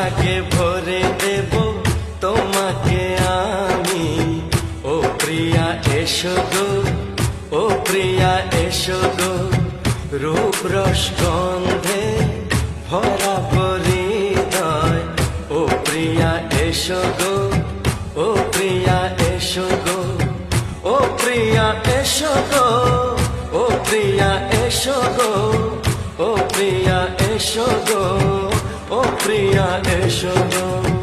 ভাগে ভরে দেব তোমাকে আমি। ও প্রিয়া এসো গো, ও প্রিয়া এসো গো, রূপ রস গন্ধে ভরা হৃদয়। ও প্রিয়া এসো গো, ও প্রিয়া এসো গো, ও প্রিয়া এসো গো, ও প্রিয়া এসো গো, ও প্রিয়া এসো গো, ও প্রিয়া এসো গো।